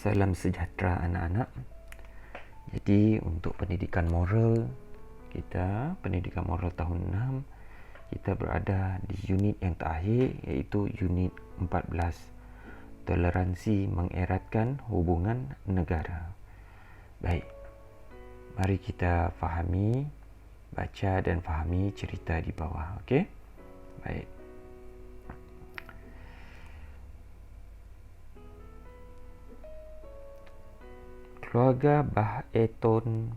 Salam sejahtera anak-anak. Jadi untuk pendidikan moral kita, pendidikan moral tahun 6, kita berada di unit yang terakhir, iaitu unit 14, toleransi mengeratkan hubungan negara. Baik, mari kita fahami, baca dan fahami cerita di bawah. Okey? Baik. Keluarga Bah Eton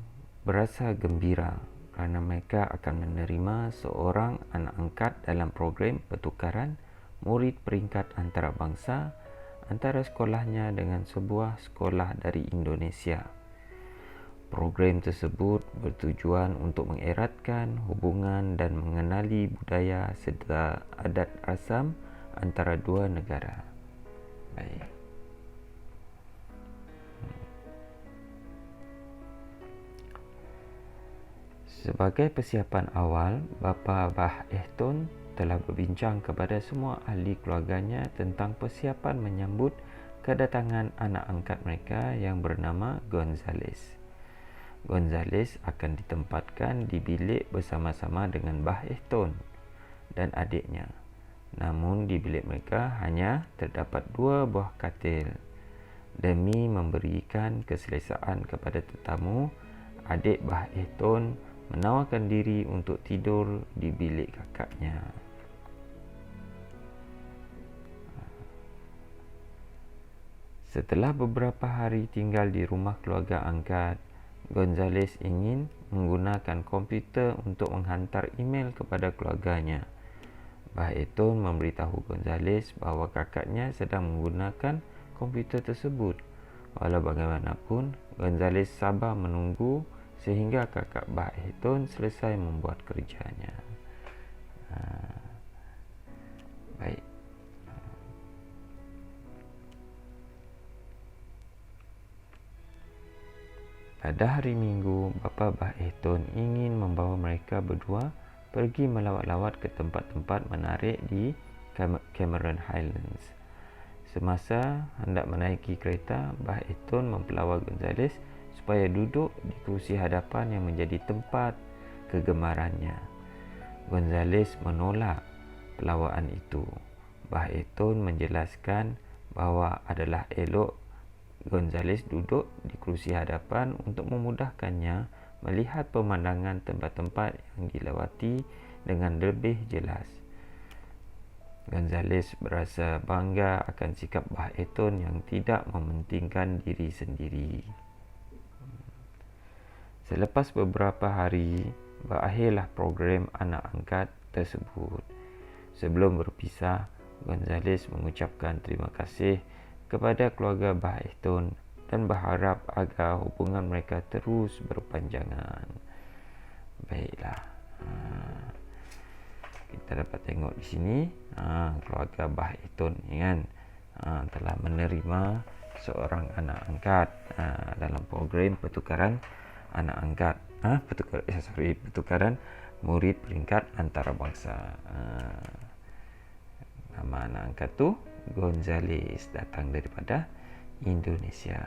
berasa gembira kerana mereka akan menerima seorang anak angkat dalam program pertukaran murid peringkat antarabangsa antara sekolahnya dengan sebuah sekolah dari Indonesia. Program tersebut bertujuan untuk mengeratkan hubungan dan mengenali budaya serta adat asam antara dua negara. Baik. Sebagai persiapan awal, Bapa Bah Eton telah berbincang kepada semua ahli keluarganya tentang persiapan menyambut kedatangan anak angkat mereka yang bernama Gonzales. Gonzales akan ditempatkan di bilik bersama-sama dengan Bah Eton dan adiknya. Namun di bilik mereka hanya terdapat 2 buah katil. Demi memberikan keselesaan kepada tetamu, adik Bah Eton menawarkan diri untuk tidur di bilik kakaknya. Setelah beberapa hari tinggal di rumah keluarga angkat, Gonzales ingin menggunakan komputer untuk menghantar email kepada keluarganya. Bah Eton memberitahu Gonzales bahawa kakaknya sedang menggunakan komputer tersebut. Walau bagaimanapun, Gonzales sabar menunggu sehingga kakak Bah Eton selesai membuat kerjanya. Baik. Pada hari Minggu, Bapa Bah Eton ingin membawa mereka berdua pergi melawat-lawat ke tempat-tempat menarik di Cameron Highlands. Semasa hendak menaiki kereta, Bah Eton mempelawar Gonzales supaya duduk di kerusi hadapan yang menjadi tempat kegemarannya. Gonzales menolak pelawaran itu. Bah Eton menjelaskan bahawa adalah elok Gonzales duduk di kerusi hadapan untuk memudahkannya melihat pemandangan tempat-tempat yang dilawati dengan lebih jelas. Gonzales berasa bangga akan sikap Bah Eton yang tidak mementingkan diri sendiri. Selepas beberapa hari, berakhirlah program anak angkat tersebut. Sebelum berpisah, Gonzales mengucapkan terima kasih kepada keluarga Bah Eton dan berharap agar hubungan mereka terus berpanjangan. Baiklah. Kita dapat tengok di sini, keluarga Bah Eton kan telah menerima seorang anak angkat dalam program pertukaran anak angkat, pertukaran murid peringkat antarabangsa. Nama anak angkat tu Gonzales, datang daripada Indonesia.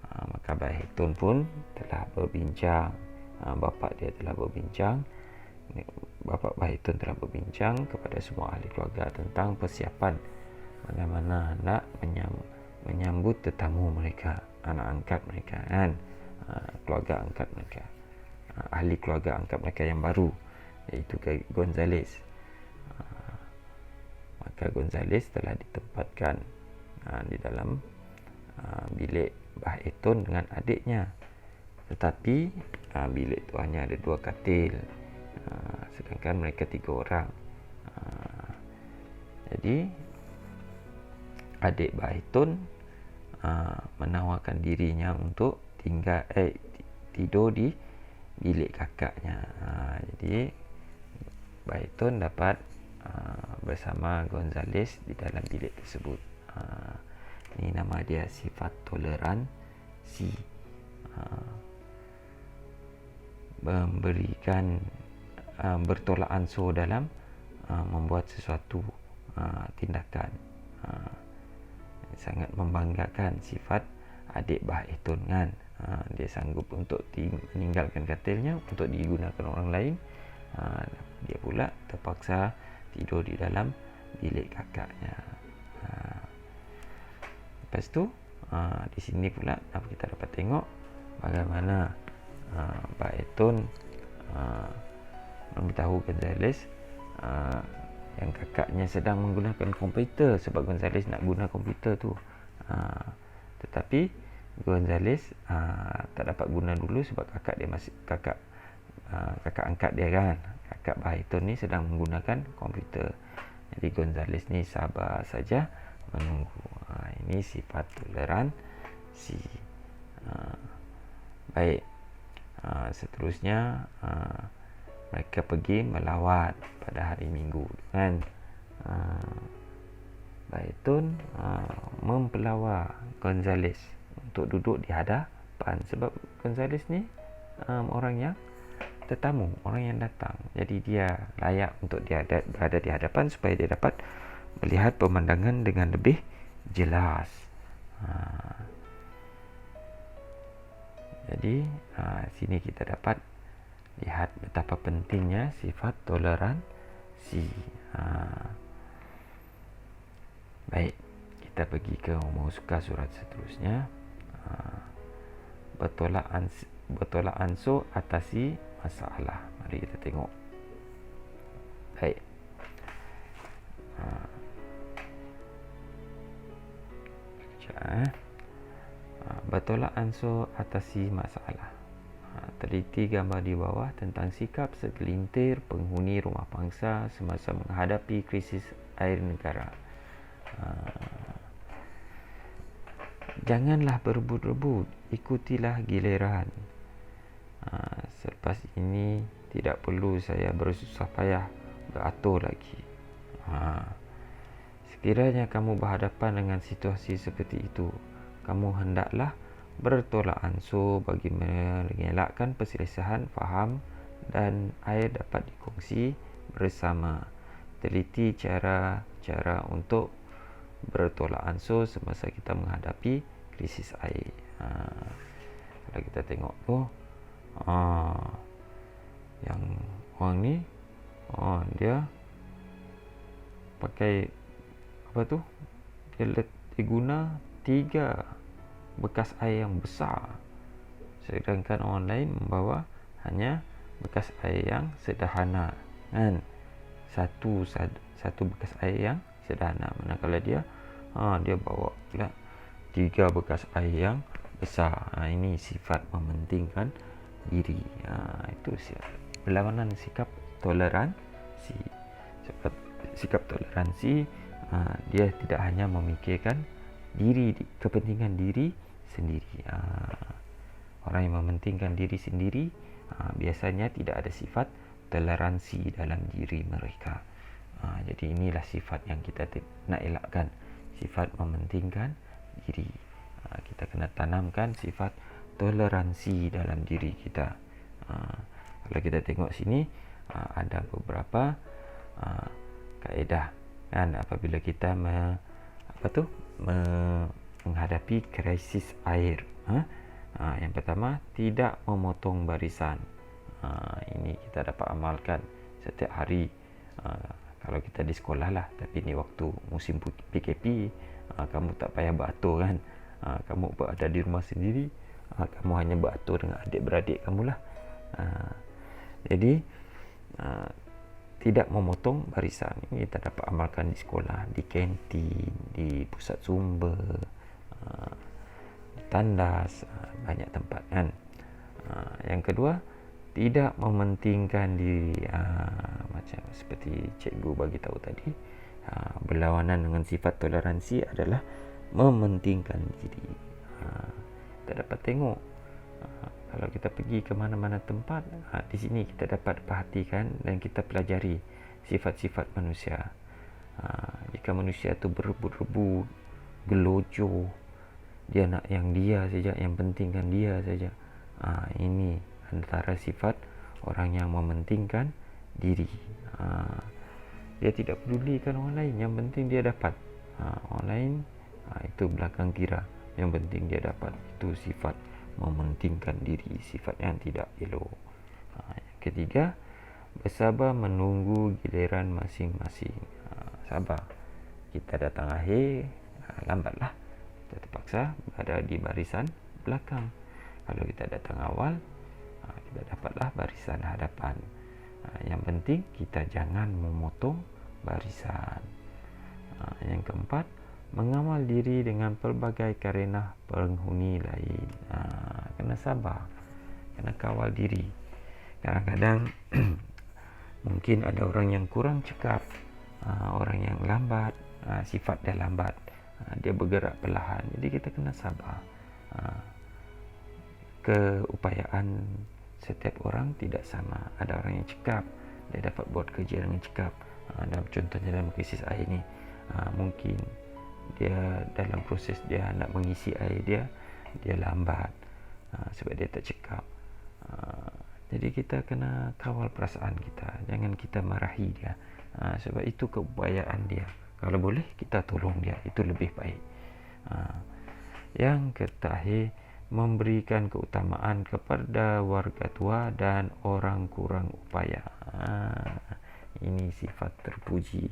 Maka Bah Eton pun telah berbincang, bapa dia telah berbincang, Bapa Bah Eton telah berbincang kepada semua ahli keluarga tentang persiapan bagaimana hendak menyambut tetamu mereka, anak angkat mereka kan. Keluarga angkat mereka, ahli keluarga angkat mereka yang baru, iaitu Gonzales. Maka Gonzales telah ditempatkan di dalam bilik Bah Eton dengan adiknya. Tetapi bilik itu hanya ada 2 katil, sedangkan mereka 3 orang. Jadi adik Bah Eton menawarkan dirinya untuk tidur di bilik kakaknya. Jadi Bah Eton dapat bersama Gonzales di dalam bilik tersebut. Ini nama dia sifat toleransi. Memberikan bertolak ansur dalam membuat sesuatu tindakan. sangat membanggakan sifat adik Bah Etun kan. Dia sanggup untuk meninggalkan katilnya untuk digunakan orang lain. Dia pula terpaksa tidur di dalam bilik kakaknya. Lepas tu di sini pula kita dapat tengok bagaimana Bah Etun memberitahu Gonzales yang kakaknya sedang menggunakan komputer, sebab Gonzales nak guna komputer tu. Tetapi Gonzales tak dapat guna dulu sebab kakak angkat dia kan. Kakak Bah Etun ni sedang menggunakan komputer. Jadi Gonzales ni sabar saja menunggu. Ini sifat toleransi. Baik. Seterusnya mereka pergi melawat pada hari Minggu kan. Bah Etun mempelawar Gonzales untuk duduk di hadapan, sebab Gonzales ni orang yang tetamu, orang yang datang. Jadi dia layak untuk berada di hadapan supaya dia dapat melihat pemandangan dengan lebih jelas. Jadi sini kita dapat lihat betapa pentingnya sifat toleransi. Baik, kita pergi ke muka surat seterusnya. Bertolak ansur atasi masalah. Mari kita tengok. Baik. Bertolak ansur atasi masalah. Teliti gambar di bawah tentang sikap segelintir penghuni rumah pangsa semasa menghadapi krisis air negara. Janganlah berebut-rebut, ikutilah giliran. Selepas ini tidak perlu saya bersusah payah beratur lagi. Sekiranya kamu berhadapan dengan situasi seperti itu, kamu hendaklah bertolak ansur bagi mengelakkan perselisihan faham dan air dapat dikongsi bersama. Teliti cara-cara untuk bertolak ansur semasa kita menghadapi krisis air. Kalau kita tengok tu, yang orang ni, dia pakai apa tu? Dia guna 3 bekas air yang besar, sedangkan orang lain membawa hanya bekas air yang sederhana kan. Satu bekas air yang sederhana, manakala dia bawa pula 3 bekas air yang besar. Ini sifat mementingkan diri. Itu berlawanan sikap toleransi. Sikap toleransi, dia tidak hanya memikirkan kepentingan diri sendiri. Orang yang mementingkan diri sendiri biasanya tidak ada sifat toleransi dalam diri mereka. Jadi inilah sifat yang kita nak elakkan, sifat mementingkan diri. Kita kena tanamkan sifat toleransi dalam diri kita. Kalau kita tengok sini, ada beberapa kaedah kan apabila kita menghadapi krisis air. Yang pertama, tidak memotong barisan. Ini kita dapat amalkan setiap hari. Kalau kita di sekolah lah, tapi ni waktu musim PKP, kamu tak payah beratur kan. Kamu berada di rumah sendiri, kamu hanya beratur dengan adik-beradik kamu lah. Jadi tidak memotong barisan ini kita dapat amalkan di sekolah, di kantin, di pusat sumber, di tandas, banyak tempat kan. Yang kedua, tidak mementingkan diri. Macam seperti cikgu bagi tahu tadi, berlawanan dengan sifat toleransi adalah mementingkan diri. Kita dapat tengok kalau kita pergi ke mana-mana tempat, di sini kita dapat perhatikan dan kita pelajari sifat-sifat manusia. Jika manusia tu berebut-rebut, gelojoh, dia nak yang dia saja, yang pentingkan dia saja, ini antara sifat orang yang mementingkan diri. Dia tidak pedulikan orang lain, yang penting dia dapat. Orang lain Itu belakang kira. Yang penting dia dapat. Itu sifat mementingkan diri, sifat yang tidak elok. Yang ketiga, bersabar menunggu giliran masing-masing. Sabar. Kita datang akhir, lambatlah. Kita terpaksa berada di barisan belakang. Kalau kita datang awal, kita dapatlah barisan hadapan. Yang penting kita jangan memotong barisan. Yang keempat, mengawal diri dengan pelbagai karenah penghuni lain. Kena sabar, kena kawal diri. Kadang-kadang mungkin ada orang yang kurang cekap, orang yang lambat, sifat dia lambat, dia bergerak perlahan. Jadi kita kena sabar. Keupayaan setiap orang tidak sama. Ada orang yang cekap, dia dapat buat kerja dengan cekap. Contohnya dalam krisis air ni, mungkin dia dalam proses dia nak mengisi air dia lambat, sebab dia tak cekap. Jadi kita kena kawal perasaan kita, jangan kita marahi dia, sebab itu keupayaan dia. Kalau boleh kita tolong dia, itu lebih baik. Yang terakhir, memberikan keutamaan kepada warga tua dan orang kurang upaya. Ini sifat terpuji.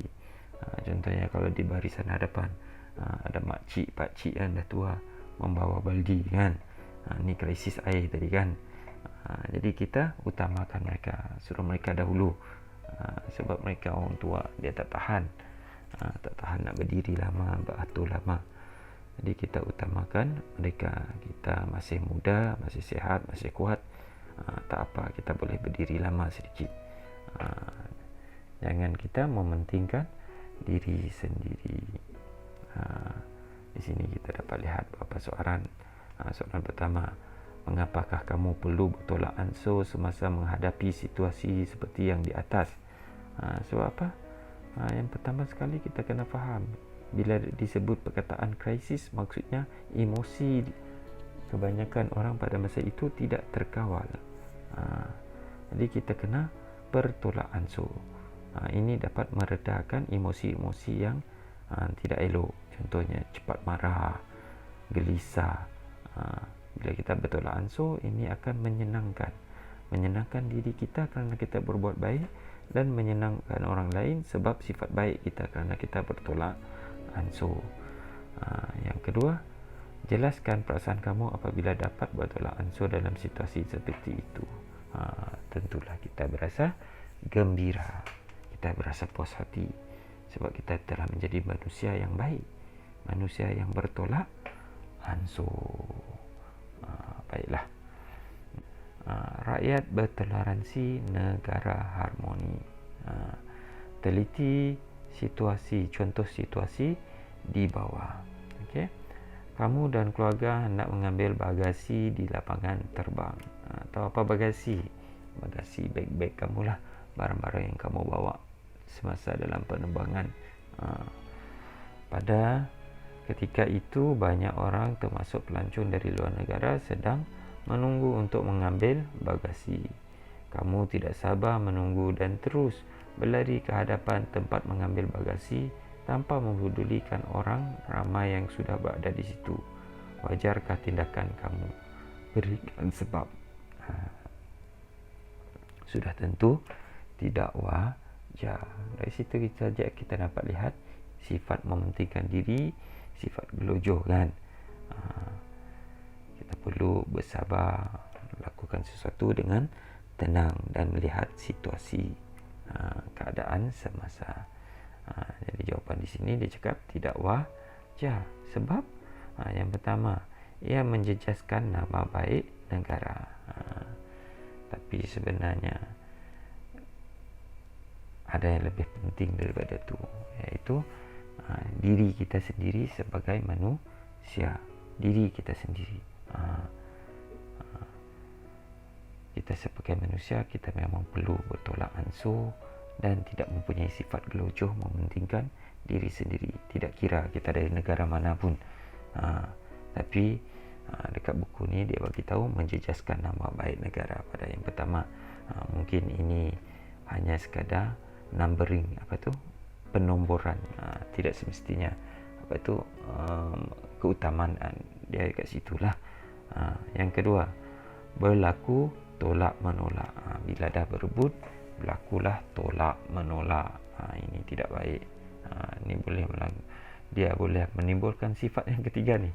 Contohnya kalau di barisan hadapan, ada makcik, pakcik yang dah tua membawa baldi kan. Ni krisis air tadi kan. Jadi kita utamakan mereka, suruh mereka dahulu. Sebab mereka orang tua, dia tak tahan nak berdiri lama, beratur lama. Jadi kita utamakan mereka. Kita masih muda, masih sihat, masih kuat, tak apa, kita boleh berdiri lama sedikit. Jangan kita mementingkan diri sendiri. Di sini kita dapat lihat beberapa soalan. Soalan pertama, mengapakah kamu perlu bertolak ansur semasa menghadapi situasi seperti yang di atas? Sebab apa? Yang pertama sekali kita kena faham, bila disebut perkataan krisis, maksudnya emosi kebanyakan orang pada masa itu tidak terkawal. Jadi kita kena bertolak ansur. Ini dapat meredakan emosi-emosi yang tidak elok. Contohnya cepat marah, gelisah. Bila kita bertolak ansur, ini akan menyenangkan diri kita kerana kita berbuat baik, dan menyenangkan orang lain sebab sifat baik kita kerana kita bertolak ansur. Yang kedua, jelaskan perasaan kamu apabila dapat bertolak ansur dalam situasi seperti itu. Tentulah kita berasa gembira, kita berasa puas hati sebab kita telah menjadi manusia yang baik, manusia yang bertolak ansur. Baiklah. Rakyat bertoleransi, negara harmoni. Teliti contoh situasi di bawah. Okey. Kamu dan keluarga hendak mengambil bagasi di lapangan terbang. Tahu apa bagasi? Bagasi beg-beg kamulah, barang-barang yang kamu bawa semasa dalam penerbangan. Pada ketika itu banyak orang termasuk pelancong dari luar negara sedang menunggu untuk mengambil bagasi. Kamu tidak sabar menunggu dan terus berlari ke hadapan tempat mengambil bagasi tanpa mempedulikan orang ramai yang sudah berada di situ. Wajarkah tindakan kamu? Berikan sebab. Sudah tentu tidak wajar. Dari situ kita dapat lihat sifat mementingkan diri, sifat gelojoh kan. Kita perlu bersabar, lakukan sesuatu dengan tenang dan melihat situasi, keadaan semasa. Jadi jawapan di sini dia cakap tidak wajar. Sebab yang pertama, ia menjejaskan nama baik negara. Tapi sebenarnya ada yang lebih penting daripada itu, iaitu diri kita sendiri sebagai manusia. Diri kita sendiri. Kita sebagai manusia, kita memang perlu bertolak ansur dan tidak mempunyai sifat gelojoh mementingkan diri sendiri. Tidak kira kita dari negara mana pun. Tapi dekat buku ni dia bagi tahu menjejaskan nama baik negara. Pada yang pertama, mungkin ini hanya sekadar numbering, penomboran. Tidak semestinya keutamaan dia kat situlah. Yang kedua, berlaku tolak menolak. Bila dah berebut, berlakulah tolak menolak. Ini tidak baik. Ini dia boleh menimbulkan sifat yang ketiga ni,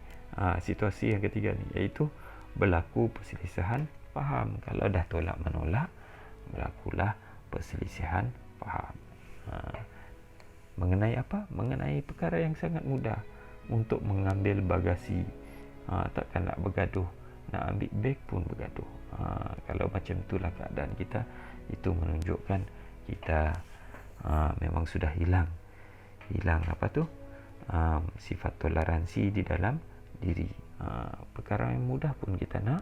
situasi yang ketiga ni, iaitu berlaku perselisihan faham. Kalau dah tolak menolak, berlakulah perselisihan faham. Mengenai apa? Mengenai perkara yang sangat mudah, untuk mengambil bagasi. Takkan nak bergaduh, nak ambil beg pun bergaduh. Kalau macam itulah keadaan kita, itu menunjukkan kita memang sudah hilang sifat toleransi di dalam diri. Perkara yang mudah pun kita nak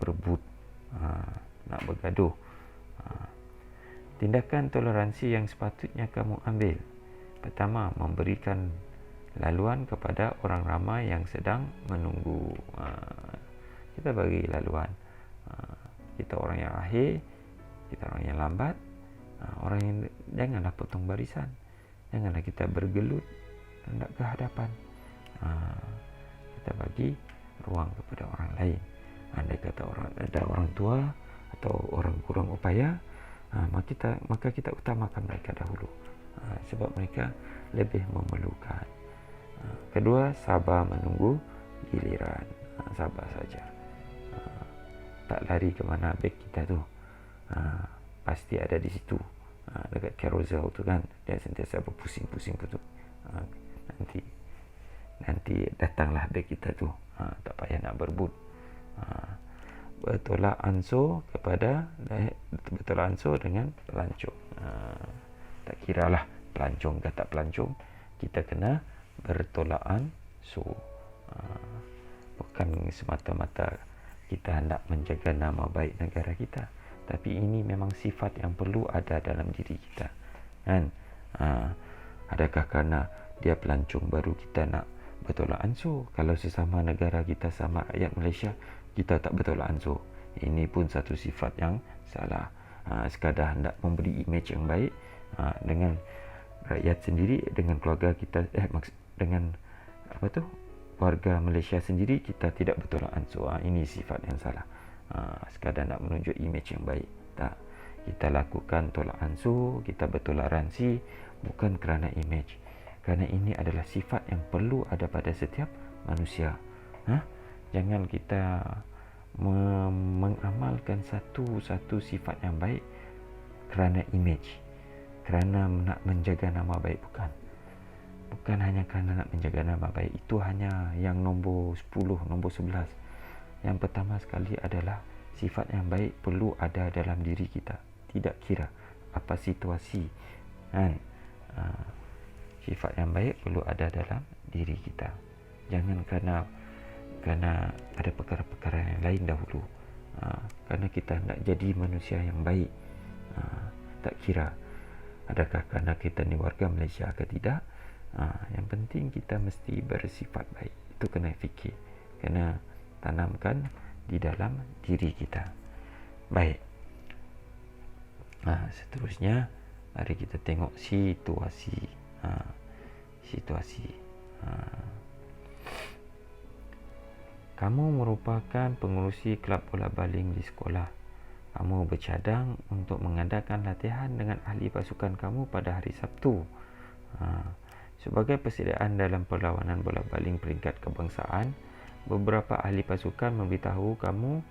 berebut, nak bergaduh. Tindakan toleransi yang sepatutnya kamu ambil: pertama, memberikan laluan kepada orang ramai yang sedang menunggu. Kita bagi laluan. Kita orang yang akhir, kita orang yang lambat, orang yang janganlah potong barisan, janganlah kita bergelut hendak ke hadapan. Kita bagi ruang kepada orang lain. Andai kata ada orang tua atau orang kurang upaya, maka kita utamakan mereka dahulu, sebab mereka lebih memerlukan. Kedua, sabar menunggu giliran. Sabar saja. Tak lari ke mana beg kita tu. Pasti ada di situ. Dekat carousel tu kan, dia sentiasa berpusing-pusing tu. Nanti datanglah beg kita tu. Tak payah nak berebut. Bertolak ansur dengan pelancong. Tak kiralah pelancong ke tak pelancong, kita kena bertolak ansur. Bukan semata-mata kita hendak menjaga nama baik negara kita, tapi ini memang sifat yang perlu ada dalam diri kita, kan? Adakah kerana dia pelancong baru kita nak bertolak ansur? Kalau sesama negara kita, sama rakyat Malaysia, kita tak bertolak ansur, ini pun satu sifat yang salah. Sekadar hendak memberi imej yang baik dengan rakyat sendiri, dengan keluarga kita, dengan warga Malaysia sendiri, kita tidak bertolak ansur. Ini sifat yang salah. Sekadar nak menunjuk imej yang baik, tak. Kita lakukan tolak ansur, kita bertoleransi bukan kerana imej, kerana ini adalah sifat yang perlu ada pada setiap manusia. Jangan kita mengamalkan satu sifat yang baik kerana imej, kerana nak menjaga nama baik. Bukan hanya kerana nak menjaga nama baik. Itu hanya yang nombor 10, nombor 11. Yang pertama sekali adalah sifat yang baik perlu ada dalam diri kita, tidak kira apa situasi, kan? Sifat yang baik perlu ada dalam diri kita. Jangan kerana ada perkara-perkara yang lain dahulu, kerana kita nak jadi manusia yang baik. Tak kira adakah kerana kita ni warga Malaysia ke tidak. Yang penting kita mesti bersifat baik. Itu kena fikir, kena tanamkan di dalam diri kita. Baik. Seterusnya, mari kita tengok situasi. Kamu merupakan pengerusi kelab bola baling di sekolah. Kamu bercadang untuk mengadakan latihan dengan ahli pasukan kamu pada hari Sabtu. Sebagai persediaan dalam perlawanan bola baling peringkat kebangsaan, beberapa ahli pasukan memberitahu kamu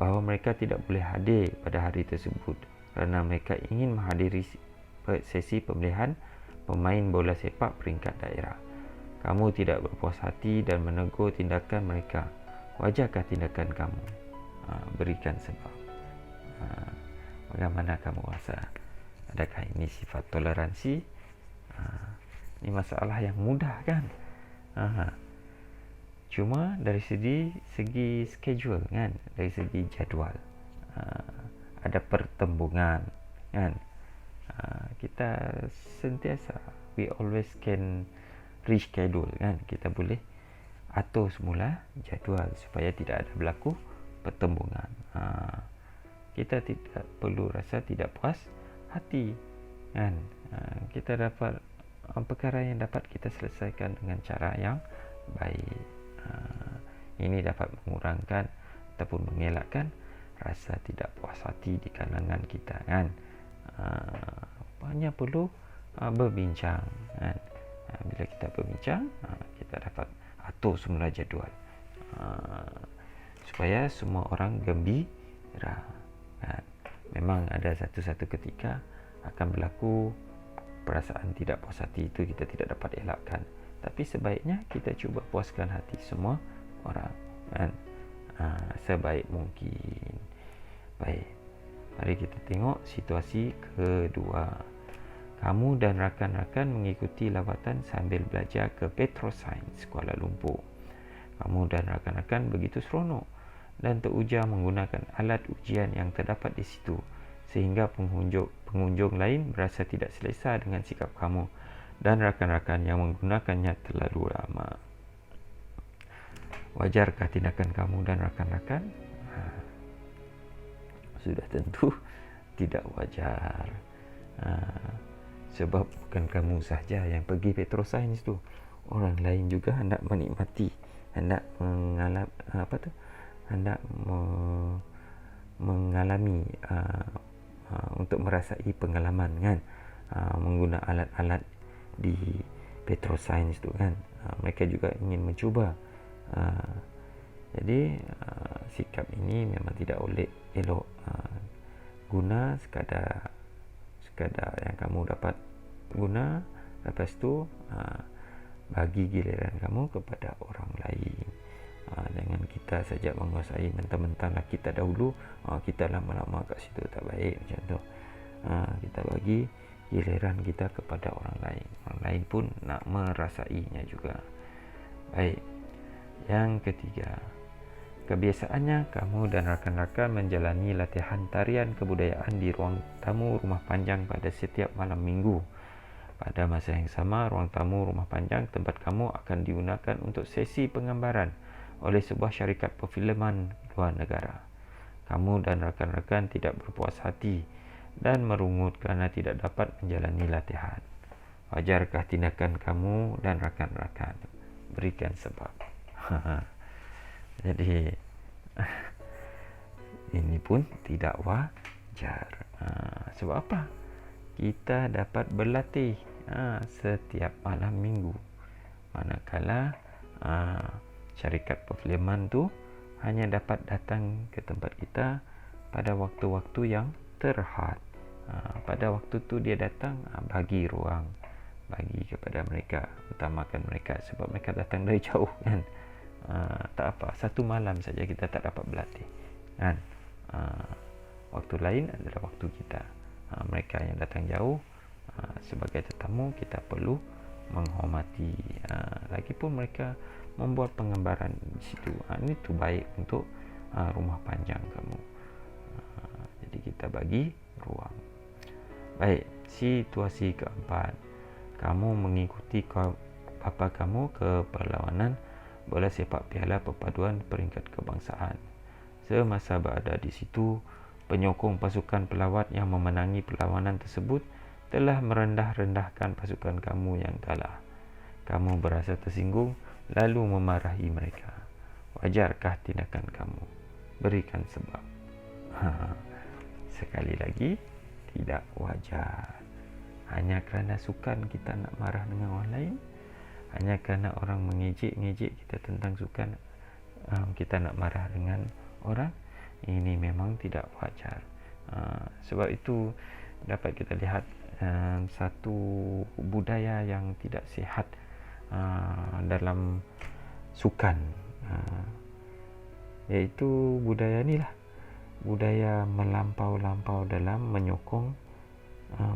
bahawa mereka tidak boleh hadir pada hari tersebut kerana mereka ingin menghadiri sesi pemilihan pemain bola sepak peringkat daerah. Kamu tidak berpuas hati dan menegur tindakan mereka. Wajarkah tindakan kamu? Berikan sebab. Bagaimana kamu rasa? Adakah ini sifat toleransi? Ini masalah yang mudah, kan? Cuma dari segi schedule, kan, dari segi jadual, ada pertembungan, kan? Kita sentiasa, we always can reschedule, kan? Kita boleh atur semula jadual supaya tidak ada berlaku pertembungan. Kita tidak perlu rasa tidak puas hati, kan? Kita dapat perkara yang dapat kita selesaikan dengan cara yang baik. Ini dapat mengurangkan ataupun mengelakkan rasa tidak puas hati di kalangan kita, kan. Hanya perlu berbincang, kan. Bila kita berbincang, kita dapat atur semula jadual supaya semua orang gembira, kan. Memang ada satu-satu ketika akan berlaku perasaan tidak puas hati, itu kita tidak dapat elakkan, tapi sebaiknya kita cuba puaskan hati semua orang, kan, sebaik mungkin. Baik, mari kita tengok situasi kedua. Kamu dan rakan-rakan mengikuti lawatan sambil belajar ke Petroscience Kuala Lumpur. Kamu dan rakan-rakan begitu seronok dan teruja menggunakan alat ujian yang terdapat di situ, sehingga pengunjung lain berasa tidak selesa dengan sikap kamu dan rakan-rakan yang menggunakannya terlalu lama. Wajarkah tindakan kamu dan rakan-rakan? Sudah tentu tidak wajar. Sebab bukan kamu sahaja yang pergi Petroscience tu, orang lain juga hendak menikmati, hendak mengalami untuk merasai pengalaman, kan, menggunakan alat-alat di Petroscience tu, kan. Mereka juga ingin mencuba. Jadi sikap ini memang tidak elok. Guna sekadar yang kamu dapat guna, lepas tu bagi giliran kamu kepada orang lain. Jangan kita saja menguasai mentang-mentang lah kita dahulu, kita lama-lama kat situ, tak baik macam tu. Kita bagi giliran kita kepada orang lain pun nak merasainya juga. Baik, yang ketiga, kebiasaannya kamu dan rakan-rakan menjalani latihan tarian kebudayaan di ruang tamu rumah panjang pada setiap malam minggu. Pada masa yang sama, ruang tamu rumah panjang tempat kamu akan digunakan untuk sesi penggambaran oleh sebuah syarikat perfilman luar negara. Kamu dan rakan-rakan tidak berpuas hati dan merungut kerana tidak dapat menjalani latihan. Wajarkah tindakan kamu dan rakan-rakan? Berikan sebab. Jadi ini pun tidak wajar. Sebab apa? Kita dapat berlatih setiap malam minggu, manakala syarikat perfilman tu hanya dapat datang ke tempat kita pada waktu-waktu yang terhad. Pada waktu tu dia datang, bagi ruang, bagi kepada mereka, utamakan mereka sebab mereka datang dari jauh, kan. Tak apa, satu malam saja kita tak dapat berlatih, kan. Waktu lain adalah waktu kita. Mereka yang datang jauh, sebagai tetamu kita perlu menghormati. Lagipun mereka membuat penggambaran di situ. Ini tu baik untuk rumah panjang kamu. Jadi kita bagi ruang. Baik, situasi keempat. Kamu mengikuti bapa kamu ke perlawanan bola sepak piala perpaduan peringkat kebangsaan. Semasa berada di situ, penyokong pasukan pelawat yang memenangi perlawanan tersebut telah merendah-rendahkan pasukan kamu yang kalah. Kamu berasa tersinggung lalu memarahi mereka. Wajarkah tindakan kamu? Berikan sebab. Sekali lagi, tidak wajar. Hanya kerana sukan kita nak marah dengan orang lain, hanya kerana orang mengejek-ngejek kita tentang sukan, kita nak marah dengan orang. Ini memang tidak wajar. Sebab itu dapat kita lihat satu budaya yang tidak sihat dalam sukan, iaitu budaya inilah, budaya melampau-lampau dalam menyokong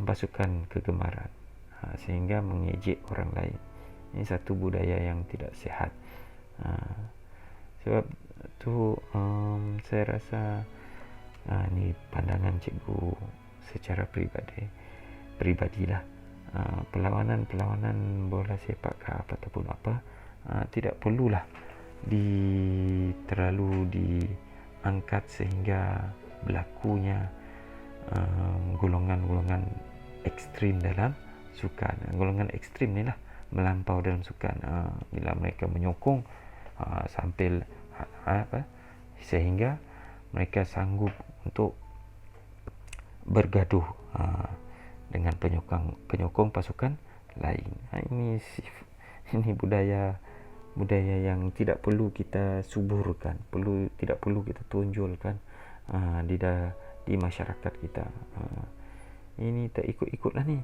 pasukan kegemaran, sehingga mengejek orang lain. Ini satu budaya yang tidak sihat. Sebab tu saya rasa ni pandangan cikgu secara pribadilah. Perlawanan bola sepak ke apa ataupun apa, tidak perlulah terlalu diangkat sehingga berlakunya golongan-golongan ekstrim dalam sukan. Golongan ekstrim ni lah, melampau dalam sukan. Bila mereka menyokong sampai sehingga mereka sanggup untuk bergaduh dengan penyokong pasukan lain. Ini budaya yang tidak perlu kita suburkan, tidak perlu kita tonjolkan di masyarakat kita. Ini tak ikut-ikutlah ni.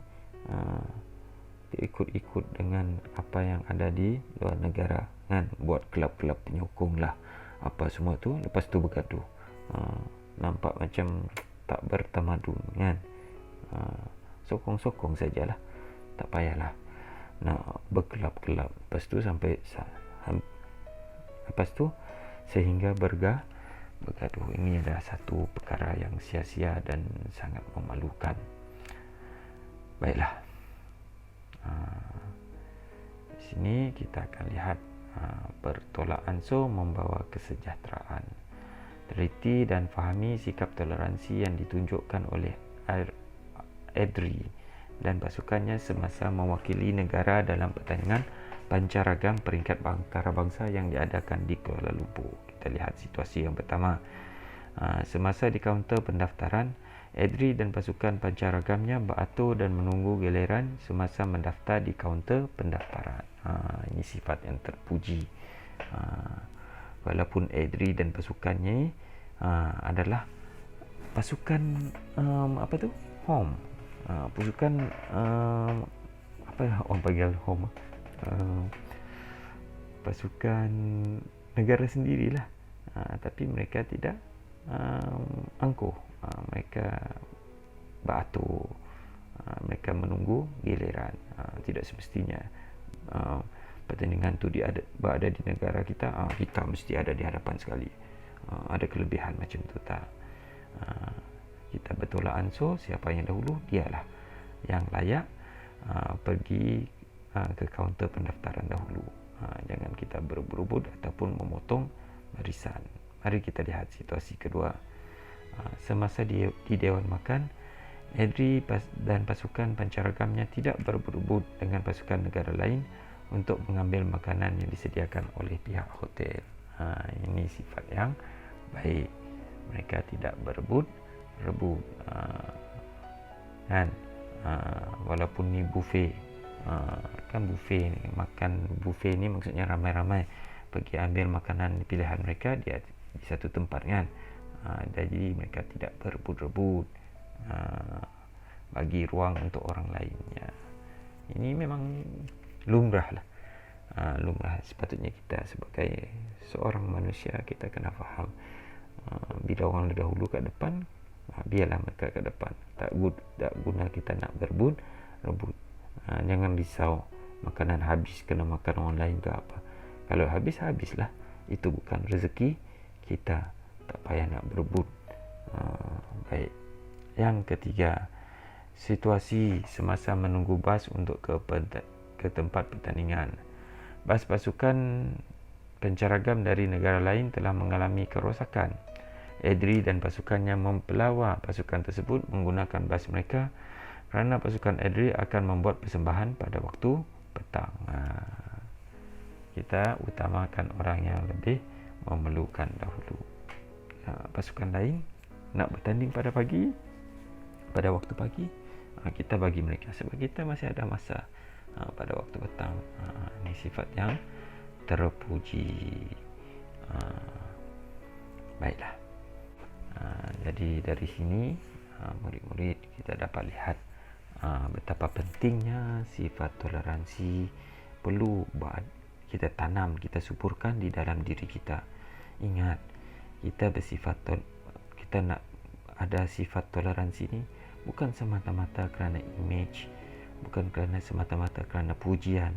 Ikut-ikut dengan apa yang ada di luar negara kan, buat kelab-kelab penyokong lah apa semua tu, lepas tu bergaduh. Nampak macam tak bertamadun kan. Sokong-sokong sajalah, tak payahlah nak berkelab-kelab lepas tu sehingga bergaduh. Ini adalah satu perkara yang sia-sia dan sangat memalukan. Baiklah, di sini kita akan lihat bertolak ansur membawa kesejahteraan. Teliti dan fahami sikap toleransi yang ditunjukkan oleh Edri dan pasukannya semasa mewakili negara dalam pertandingan pancaragam peringkat antarabangsa yang diadakan di Kuala Lumpur. Kita lihat situasi yang pertama. Semasa di kaunter pendaftaran, Edri dan pasukan pancaragamnya beratur dan menunggu giliran semasa mendaftar di kaunter pendaftaran. Ini sifat yang terpuji. Walaupun Edri dan pasukannya adalah pasukan home, pasukan orang panggil home, pasukan negara sendirilah, tapi mereka tidak angkuh. Mereka beratur, mereka menunggu giliran. Tidak semestinya pertandingan tu berada di negara kita, kita mesti ada di hadapan sekali. Ada kelebihan macam tu tak. Kita bertolak ansur, siapa yang dahulu dialah yang layak pergi ke kaunter pendaftaran dahulu. Jangan kita berebut-rebut ataupun memotong barisan. Mari kita lihat situasi kedua. Semasa di Dewan Makan, Edri dan pasukan pancaragamnya tidak berebut-rebut dengan pasukan negara lain untuk mengambil makanan yang disediakan oleh pihak hotel. Ini sifat yang baik. Mereka tidak berebut kan. Walaupun ni buffet, kan buffet ni, makan buffet ni maksudnya ramai-ramai pergi ambil makanan pilihan mereka di satu tempat kan. Jadi mereka tidak berebut-rebut, bagi ruang untuk orang lainnya. Ini memang lumrah lah. Lumrah. Sepatutnya kita sebagai seorang manusia, kita kena faham, bila orang dahulu kat depan, biarlah mereka kat depan. Tak guna kita nak rebut. Jangan risau makanan habis kena makan orang lain ke apa. Kalau habislah, itu bukan rezeki kita, tak payah nak berebut. Baik. Yang ketiga, situasi semasa menunggu bas untuk ke tempat pertandingan. Bas pasukan pencaragam dari negara lain telah mengalami kerosakan. Edri dan pasukannya mempelawa pasukan tersebut menggunakan bas mereka kerana pasukan Edri akan membuat persembahan pada waktu petang. Kita utamakan orang yang lebih memerlukan dahulu. Pasukan lain nak bertanding pada waktu pagi, kita bagi mereka sebab kita masih ada masa pada waktu petang. Ini sifat yang terpuji. Baiklah. Jadi dari sini murid-murid kita dapat lihat betapa pentingnya sifat toleransi perlu kita tanam, kita suburkan di dalam diri kita. Ingat, kita nak ada sifat toleransi ni bukan semata-mata kerana image, bukan semata-mata kerana pujian,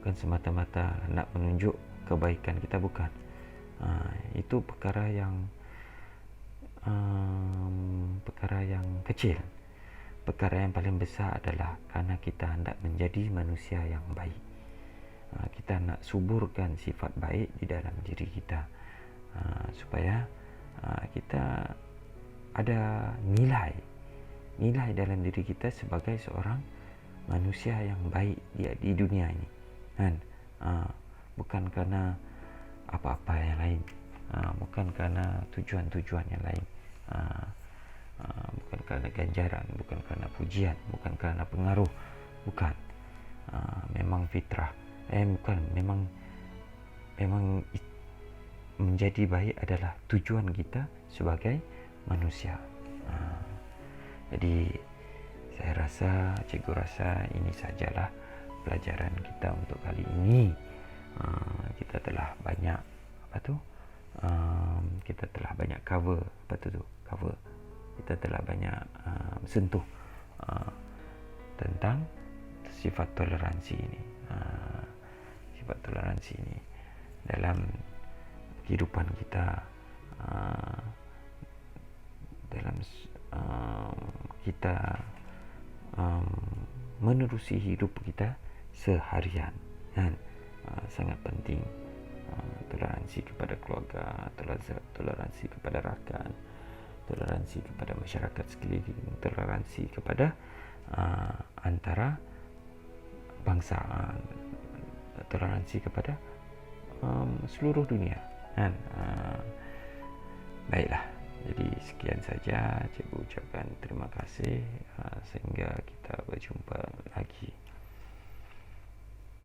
bukan semata-mata nak menunjuk kebaikan kita, bukan. Itu perkara yang kecil. Perkara yang paling besar adalah kerana kita hendak menjadi manusia yang baik. Kita nak suburkan sifat baik di dalam diri kita, supaya kita ada nilai dalam diri kita sebagai seorang manusia yang baik di dunia ini, kan? Bukan kerana apa-apa yang lain, bukan kerana tujuan-tujuan yang lain, bukan kerana ganjaran, bukan kerana pujian, bukan kerana pengaruh, bukan. Memang fitrah, memang menjadi baik adalah tujuan kita sebagai manusia. Jadi saya rasa, cikgu rasa ini sajalah pelajaran kita untuk kali ini. Kita telah banyak kita telah banyak cover kita telah banyak sentuh tentang sifat toleransi ini, dalam kehidupan kita, dalam kita menerusi hidup kita seharian, kan? Sangat penting. Toleransi kepada keluarga, toleransi kepada rakan, toleransi kepada masyarakat sekeliling, toleransi kepada antara bangsa, toleransi kepada seluruh dunia, kan? Baiklah, jadi sekian saja. Cikgu ucapkan terima kasih, sehingga kita berjumpa lagi.